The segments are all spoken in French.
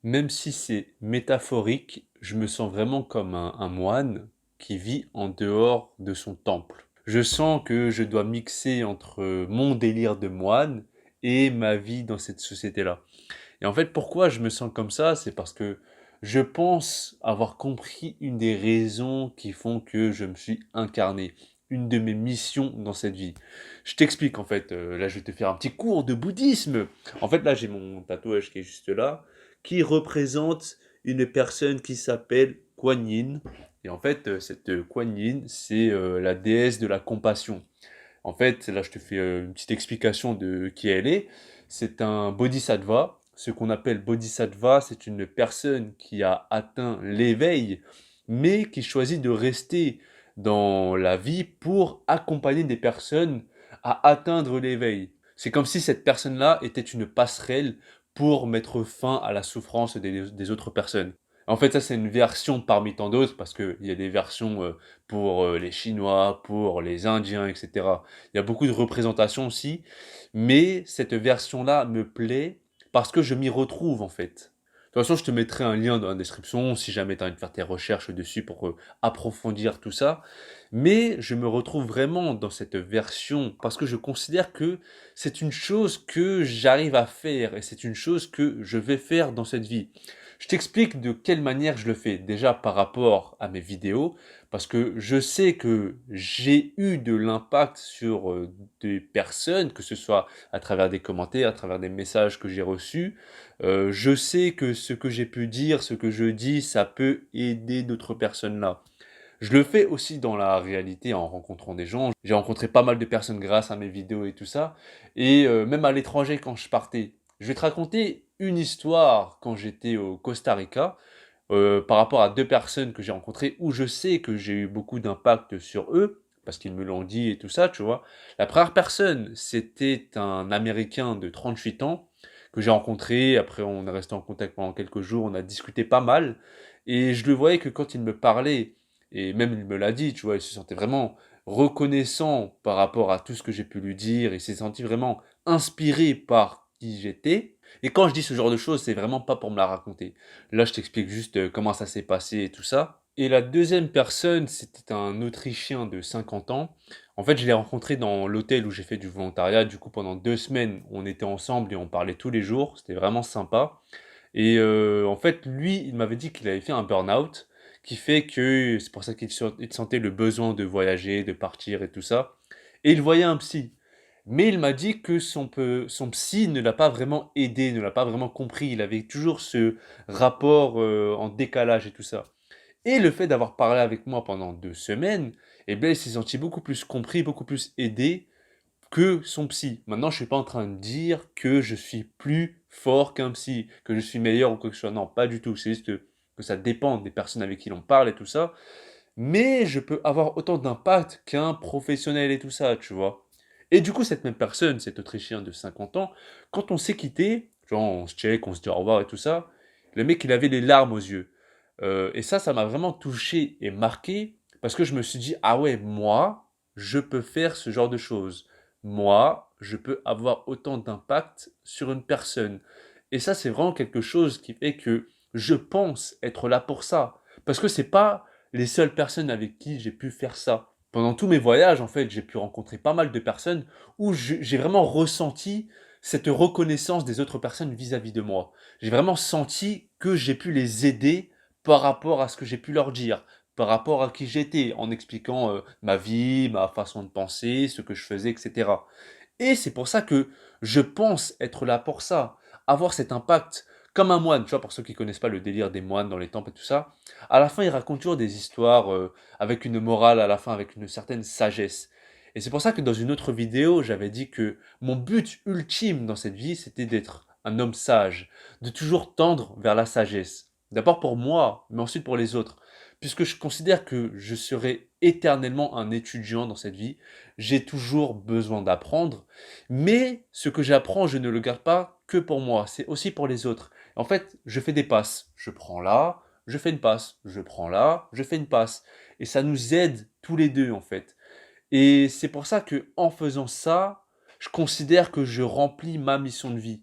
Même si c'est métaphorique, je me sens vraiment comme un moine qui vit en dehors de son temple. Je sens que je dois mixer entre mon délire de moine et ma vie dans cette société-là. Et en fait, pourquoi je me sens comme ça? C'est parce que je pense avoir compris une des raisons qui font que je me suis incarné, une de mes missions dans cette vie. Je t'explique en fait, là je vais te faire un petit cours de bouddhisme. En fait, là j'ai mon tatouage qui est juste là, qui représente une personne qui s'appelle Kuan Yin. Et en fait, cette Kuan Yin, c'est la déesse de la compassion. En fait, là, je te fais une petite explication de qui elle est. C'est un bodhisattva. Ce qu'on appelle bodhisattva, c'est une personne qui a atteint l'éveil, mais qui choisit de rester dans la vie pour accompagner des personnes à atteindre l'éveil. C'est comme si cette personne-là était une passerelle pour mettre fin à la souffrance des autres personnes. En fait, ça, c'est une version parmi tant d'autres, parce qu'il y a des versions pour les Chinois, pour les Indiens, etc. Il y a beaucoup de représentations aussi, mais cette version-là me plaît parce que je m'y retrouve en fait. De toute façon, je te mettrai un lien dans la description si jamais tu as envie de faire tes recherches dessus pour approfondir tout ça. Mais je me retrouve vraiment dans cette version parce que je considère que c'est une chose que j'arrive à faire et c'est une chose que je vais faire dans cette vie. Je t'explique de quelle manière je le fais. Déjà par rapport à mes vidéos, parce que je sais que j'ai eu de l'impact sur des personnes, que ce soit à travers des commentaires, à travers des messages que j'ai reçus. Je sais que ce que j'ai pu dire, ce que je dis, ça peut aider d'autres personnes là. Je le fais aussi dans la réalité en rencontrant des gens. J'ai rencontré pas mal de personnes grâce à mes vidéos et tout ça. Et même à l'étranger quand je partais. Je vais te raconter une histoire quand j'étais au Costa Rica par rapport à deux personnes que j'ai rencontrées où je sais que j'ai eu beaucoup d'impact sur eux parce qu'ils me l'ont dit et tout ça, tu vois. La première personne, c'était un Américain de 38 ans que j'ai rencontré. Après, on est resté en contact pendant quelques jours, on a discuté pas mal. Et je le voyais que quand il me parlait, et même il me l'a dit, tu vois, il se sentait vraiment reconnaissant par rapport à tout ce que j'ai pu lui dire. Il s'est senti vraiment inspiré par qui j'étais. Et quand je dis ce genre de choses, c'est vraiment pas pour me la raconter. Là, je t'explique juste comment ça s'est passé et tout ça. Et la deuxième personne, c'était un Autrichien de 50 ans. En fait, je l'ai rencontré dans l'hôtel où j'ai fait du volontariat. Du coup, pendant 2 semaines, on était ensemble et on parlait tous les jours. C'était vraiment sympa. Et en fait, lui, il m'avait dit qu'il avait fait un burn-out, qui fait que c'est pour ça il sentait le besoin de voyager, de partir et tout ça. Et il voyait un psy. Mais il m'a dit que son psy ne l'a pas vraiment aidé, ne l'a pas vraiment compris. Il avait toujours ce rapport en décalage et tout ça. Et le fait d'avoir parlé avec moi pendant 2 semaines, eh bien, il s'est senti beaucoup plus compris, beaucoup plus aidé que son psy. Maintenant, je suis pas en train de dire que je suis plus fort qu'un psy, que je suis meilleur ou quoi que ce soit. Non, pas du tout. C'est juste que ça dépend des personnes avec qui l'on parle et tout ça. Mais je peux avoir autant d'impact qu'un professionnel et tout ça, tu vois. Et du coup, cette même personne, cet Autrichien de 50 ans, quand on s'est quitté, genre on se check, on se dit au revoir et tout ça, le mec, il avait les larmes aux yeux. Et ça m'a vraiment touché et marqué parce que je me suis dit, ah ouais, moi, je peux faire ce genre de choses. Moi, je peux avoir autant d'impact sur une personne. Et ça, c'est vraiment quelque chose qui fait que je pense être là pour ça. Parce que c'est pas les seules personnes avec qui j'ai pu faire ça. Pendant tous mes voyages, en fait, j'ai pu rencontrer pas mal de personnes où j'ai vraiment ressenti cette reconnaissance des autres personnes vis-à-vis de moi. J'ai vraiment senti que j'ai pu les aider par rapport à ce que j'ai pu leur dire, par rapport à qui j'étais, en expliquant ma vie, ma façon de penser, ce que je faisais, etc. Et c'est pour ça que je pense être là pour ça, avoir cet impact comme un moine, tu vois, pour ceux qui connaissent pas le délire des moines dans les temples et tout ça. À la fin, ils racontent toujours des histoires avec une morale, à la fin, avec une certaine sagesse. Et c'est pour ça que dans une autre vidéo, j'avais dit que mon but ultime dans cette vie, c'était d'être un homme sage, de toujours tendre vers la sagesse. D'abord pour moi, mais ensuite pour les autres. Puisque je considère que je serai éternellement un étudiant dans cette vie, j'ai toujours besoin d'apprendre, mais ce que j'apprends, je ne le garde pas que pour moi, c'est aussi pour les autres. En fait, je fais des passes. Je prends là, je fais une passe. Je prends là, je fais une passe. Et ça nous aide tous les deux, en fait. Et c'est pour ça que, en faisant ça, je considère que je remplis ma mission de vie.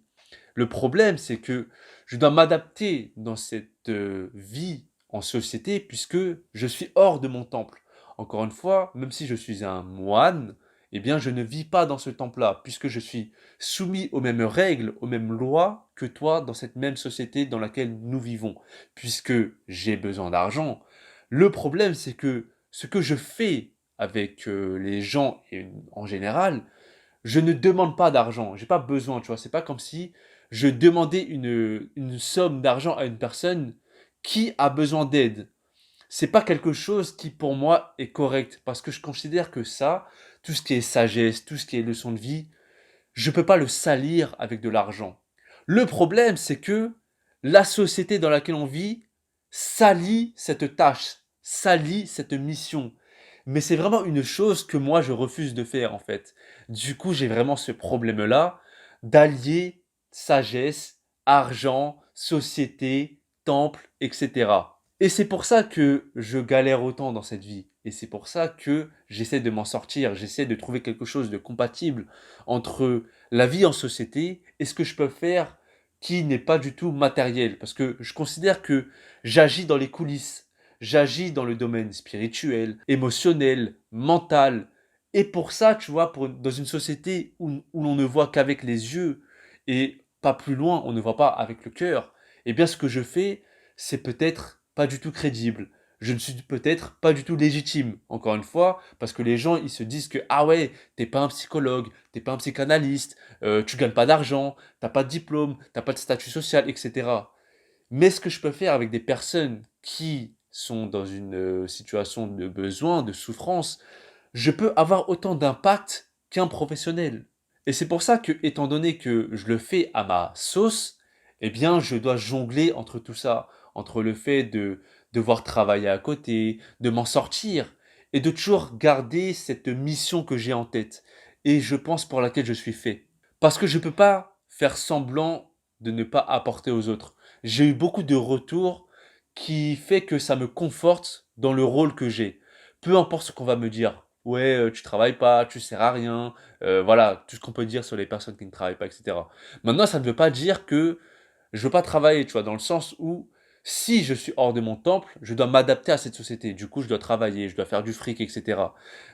Le problème, c'est que je dois m'adapter dans cette vie en société puisque je suis hors de mon temple. Encore une fois, même si je suis un moine, eh bien je ne vis pas dans ce temple-là puisque je suis soumis aux mêmes règles, aux mêmes lois que toi dans cette même société dans laquelle nous vivons, puisque j'ai besoin d'argent. Le problème, c'est que ce que je fais avec les gens et en général, je ne demande pas d'argent, j'ai pas besoin, tu vois. C'est pas comme si je demandais une somme d'argent à une personne qui a besoin d'aide. C'est pas quelque chose qui pour moi est correct parce que je considère que ça, tout ce qui est sagesse, tout ce qui est leçon de vie, je peux pas le salir avec de l'argent. Le problème, c'est que la société dans laquelle on vit salit cette tâche, salit cette mission. Mais c'est vraiment une chose que moi je refuse de faire en fait. Du coup, j'ai vraiment ce problème-là d'allier sagesse, argent, société, temple, etc. Et c'est pour ça que je galère autant dans cette vie. Et c'est pour ça que j'essaie de m'en sortir, j'essaie de trouver quelque chose de compatible entre la vie en société et ce que je peux faire qui n'est pas du tout matériel. Parce que je considère que j'agis dans les coulisses, j'agis dans le domaine spirituel, émotionnel, mental. Et pour ça, tu vois, dans une société où l'on ne voit qu'avec les yeux et pas plus loin, on ne voit pas avec le cœur, eh bien ce que je fais, c'est peut-être pas du tout crédible. Je ne suis peut-être pas du tout légitime, encore une fois, parce que les gens, ils se disent que, ah ouais, t'es pas un psychologue, t'es pas un psychanalyste, tu gagnes pas d'argent, t'as pas de diplôme, t'as pas de statut social, etc. Mais ce que je peux faire avec des personnes qui sont dans une situation de besoin, de souffrance, je peux avoir autant d'impact qu'un professionnel. Et c'est pour ça que, étant donné que je le fais à ma sauce, eh bien, je dois jongler entre tout ça, entre le fait de devoir travailler à côté, de m'en sortir, et de toujours garder cette mission que j'ai en tête, et je pense pour laquelle je suis fait. Parce que je ne peux pas faire semblant de ne pas apporter aux autres. J'ai eu beaucoup de retours qui fait que ça me conforte dans le rôle que j'ai. Peu importe ce qu'on va me dire. Ouais, tu travailles pas, tu sers à rien. Voilà, tout ce qu'on peut dire sur les personnes qui ne travaillent pas, etc. Maintenant, ça ne veut pas dire que je veux pas travailler, tu vois, dans le sens où si je suis hors de mon temple, je dois m'adapter à cette société. Du coup, je dois travailler, je dois faire du fric, etc.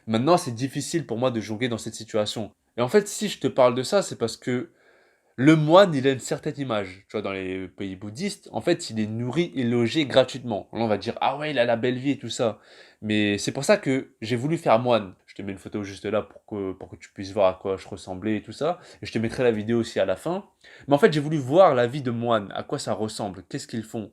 Maintenant, c'est difficile pour moi de jongler dans cette situation. Et en fait, si je te parle de ça, c'est parce que le moine, il a une certaine image. Tu vois, dans les pays bouddhistes, en fait, il est nourri et logé gratuitement. Là, on va dire, ah ouais, il a la belle vie et tout ça. Mais c'est pour ça que j'ai voulu faire moine. Je te mets une photo juste là pour que tu puisses voir à quoi je ressemblais et tout ça. Et je te mettrai la vidéo aussi à la fin. Mais en fait, j'ai voulu voir la vie de moine, à quoi ça ressemble, qu'est-ce qu'ils font.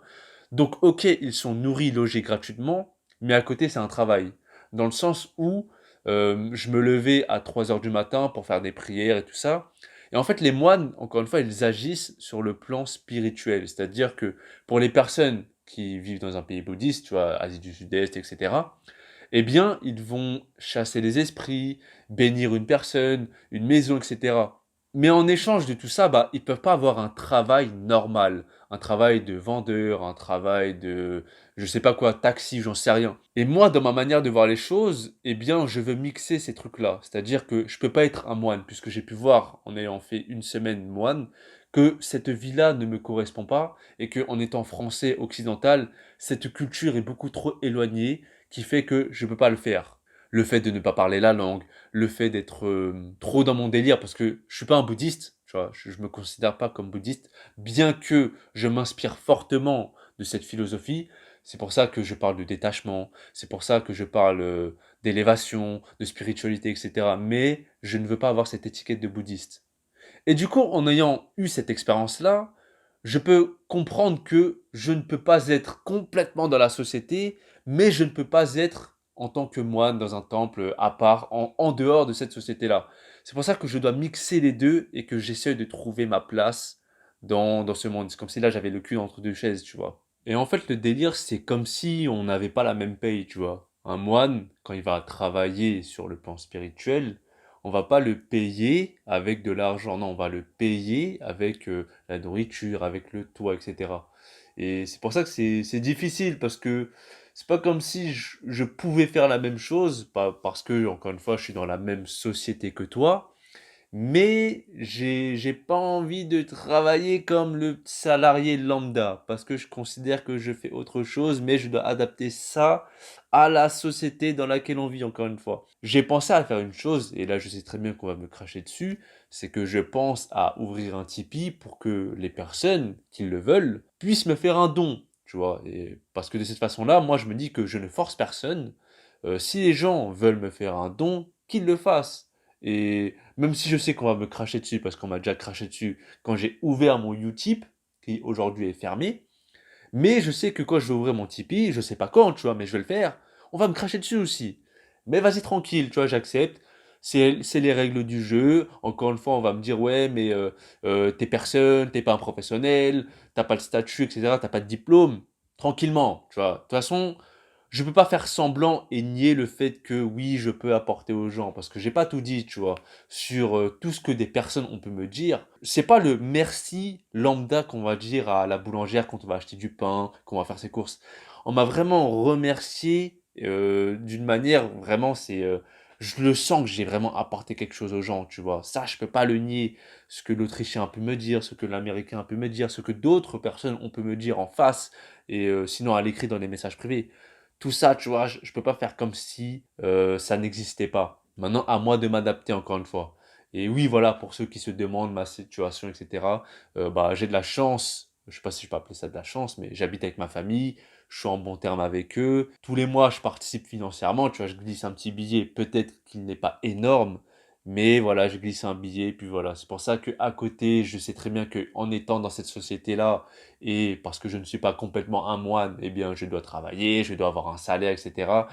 Donc, ok, ils sont nourris, logés gratuitement, mais à côté, c'est un travail. Dans le sens où je me levais à 3 heures du matin pour faire des prières et tout ça. Et en fait, les moines, encore une fois, ils agissent sur le plan spirituel. C'est-à-dire que pour les personnes qui vivent dans un pays bouddhiste, tu vois, Asie du Sud-Est, etc., eh bien, ils vont chasser les esprits, bénir une personne, une maison, etc. Mais en échange de tout ça, bah, ils peuvent pas avoir un travail normal, un travail de vendeur, un travail de, je sais pas quoi, taxi, j'en sais rien. Et moi, dans ma manière de voir les choses, eh bien, je veux mixer ces trucs-là. C'est-à-dire que je peux pas être un moine, puisque j'ai pu voir, en ayant fait une semaine moine, que cette vie-là ne me correspond pas, et que en étant français occidental, cette culture est beaucoup trop éloignée, qui fait que je peux pas le faire. Le fait de ne pas parler la langue, le fait d'être trop dans mon délire, parce que je suis pas un bouddhiste, tu vois, je me considère pas comme bouddhiste, bien que je m'inspire fortement de cette philosophie. C'est pour ça que je parle de détachement, c'est pour ça que je parle d'élévation, de spiritualité, etc. Mais je ne veux pas avoir cette étiquette de bouddhiste. Et du coup, en ayant eu cette expérience-là, je peux comprendre que je ne peux pas être complètement dans la société, mais je ne peux pas être en tant que moine dans un temple à part, en dehors de cette société-là. C'est pour ça que je dois mixer les deux et que j'essaie de trouver ma place dans ce monde. C'est comme si là j'avais le cul entre deux chaises, tu vois. Et en fait, le délire, c'est comme si on n'avait pas la même paye, tu vois. Un moine, quand il va travailler sur le plan spirituel, on va pas le payer avec de l'argent, non, on va le payer avec la nourriture, avec le toit, etc. Et c'est pour ça que c'est difficile parce que c'est pas comme si je pouvais faire la même chose, pas parce que, encore une fois, je suis dans la même société que toi, Mais j'ai pas envie de travailler comme le salarié lambda parce que je considère que je fais autre chose, mais je dois adapter ça à la société dans laquelle on vit, encore une fois. J'ai pensé à faire une chose, et là je sais très bien qu'on va me cracher dessus, c'est que je pense à ouvrir un Tipeee pour que les personnes qui le veulent puissent me faire un don, tu vois. Et parce que de cette façon-là, moi je me dis que je ne force personne. Si les gens veulent me faire un don, qu'ils le fassent. Et même si je sais qu'on va me cracher dessus, parce qu'on m'a déjà craché dessus quand j'ai ouvert mon Utip, qui aujourd'hui est fermé, mais je sais que quand je vais ouvrir mon Tipeee, je sais pas quand, tu vois, mais je vais le faire, on va me cracher dessus aussi. Mais vas-y tranquille, tu vois, j'accepte. C'est les règles du jeu. Encore une fois, on va me dire, ouais, mais t'es personne, t'es pas un professionnel, t'as pas le statut, etc., t'as pas de diplôme. Tranquillement, tu vois. De toute façon, je peux pas faire semblant et nier le fait que oui, je peux apporter aux gens parce que j'ai pas tout dit, tu vois, sur tout ce que des personnes on peut me dire. C'est pas le merci lambda qu'on va dire à la boulangère quand on va acheter du pain, qu'on va faire ses courses. On m'a vraiment remercié d'une manière vraiment je le sens que j'ai vraiment apporté quelque chose aux gens, tu vois. Ça, je peux pas le nier. Ce que l'Autrichien peut me dire, ce que l'Américain peut me dire, ce que d'autres personnes on peut me dire en face et sinon à l'écrit dans les messages privés. Tout ça, tu vois, je peux pas faire comme si ça n'existait pas. Maintenant, à moi de m'adapter encore une fois. Et oui, voilà, pour ceux qui se demandent ma situation, etc., bah, j'ai de la chance. Je sais pas si je peux appeler ça de la chance, mais j'habite avec ma famille, je suis en bon terme avec eux. Tous les mois, je participe financièrement, tu vois, je glisse un petit billet. Peut-être qu'il n'est pas énorme, mais voilà, je glisse un billet, puis voilà. C'est pour ça que à côté, je sais très bien que en étant dans cette société-là, et parce que je ne suis pas complètement un moine, eh bien, je dois travailler, je dois avoir un salaire, etc.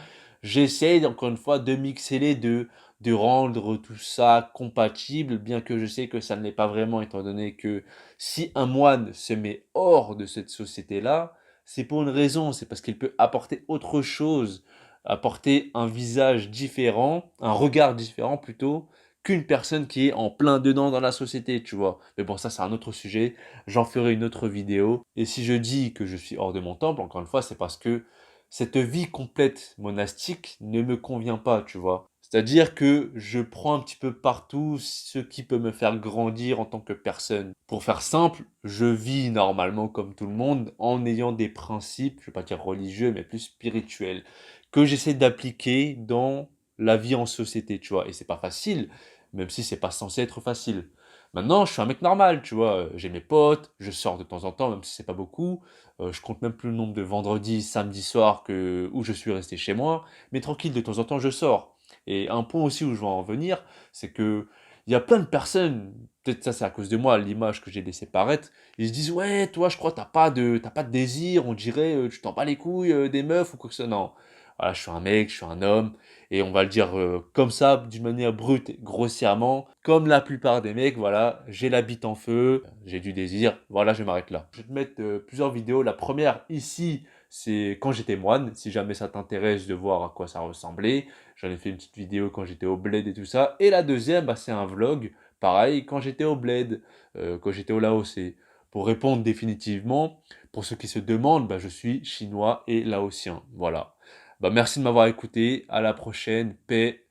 J'essaie, encore une fois, de mixer les deux, de rendre tout ça compatible, bien que je sais que ça ne l'est pas vraiment, étant donné que si un moine se met hors de cette société-là, c'est pour une raison, c'est parce qu'il peut apporter autre chose, apporter un visage différent, un regard différent plutôt, qu'une personne qui est en plein dedans dans la société, tu vois. Mais bon, ça c'est un autre sujet. J'en ferai une autre vidéo. Et si je dis que je suis hors de mon temple, encore une fois, c'est parce que cette vie complète monastique ne me convient pas, tu vois. C'est-à-dire que je prends un petit peu partout ce qui peut me faire grandir en tant que personne. Pour faire simple, je vis normalement comme tout le monde en ayant des principes, je vais pas dire religieux, mais plus spirituels, que j'essaie d'appliquer dans la vie en société, tu vois. Et c'est pas facile, même si c'est pas censé être facile. Maintenant, je suis un mec normal, tu vois. J'ai mes potes, je sors de temps en temps, même si c'est pas beaucoup. Je compte même plus le nombre de vendredis, samedis soirs où je suis resté chez moi. Mais tranquille, de temps en temps, je sors. Et un point aussi où je veux en venir, c'est que il y a plein de personnes, peut-être ça c'est à cause de moi, l'image que j'ai laissé paraître, ils se disent ouais, toi je crois que t'as pas de désir, on dirait tu t'en bats les couilles des meufs ou quoi que ce soit. Non, voilà, je suis un mec, je suis un homme, et on va le dire comme ça, d'une manière brute, et grossièrement, comme la plupart des mecs, voilà, j'ai la bite en feu, j'ai du désir, voilà, je m'arrête là. Je vais te mettre plusieurs vidéos. La première ici, c'est quand j'étais moine, si jamais ça t'intéresse de voir à quoi ça ressemblait. J'en ai fait une petite vidéo quand j'étais au bled et tout ça. Et la deuxième, bah, c'est un vlog, pareil, quand j'étais au bled, quand j'étais au Laos. Et pour répondre définitivement, pour ceux qui se demandent, bah, je suis chinois et laotien. Voilà. Bah, merci de m'avoir écouté. À la prochaine. Paix,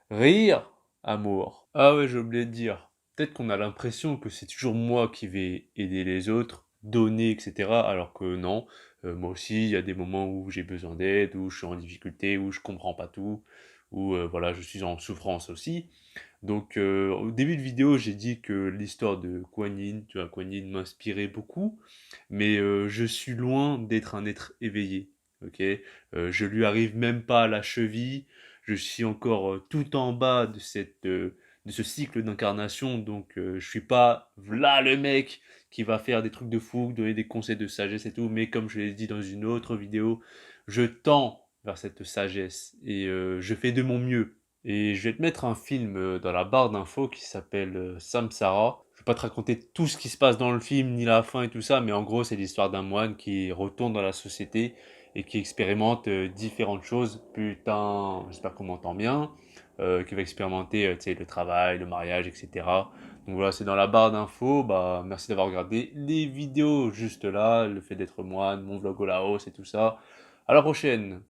rire, amour. Ah ouais, j'ai oublié de dire. Peut-être qu'on a l'impression que c'est toujours moi qui vais aider les autres, donner, etc. Alors que non. Moi aussi, il y a des moments où j'ai besoin d'aide, où je suis en difficulté, où je comprends pas tout, où voilà, je suis en souffrance aussi. Donc, au début de vidéo, j'ai dit que l'histoire de Kuan Yin, tu vois, Kuan Yin m'inspirait beaucoup, mais je suis loin d'être un être éveillé, ok? Je lui arrive même pas à la cheville, je suis encore tout en bas de ce cycle d'incarnation, donc je suis pas là le mec qui va faire des trucs de fou, donner des conseils de sagesse et tout, mais comme je l'ai dit dans une autre vidéo, je tends vers cette sagesse et je fais de mon mieux. Et je vais te mettre un film dans la barre d'infos qui s'appelle Samsara. Je vais pas te raconter tout ce qui se passe dans le film, ni la fin et tout ça, mais en gros, c'est l'histoire d'un moine qui retourne dans la société et qui expérimente différentes choses. Putain, j'espère qu'on m'entend bien. Qui va expérimenter, tu sais, le travail, le mariage, etc. Donc voilà, c'est dans la barre d'infos. Bah, merci d'avoir regardé les vidéos juste là, le fait d'être moine, mon vlog au Laos et tout ça. À la prochaine!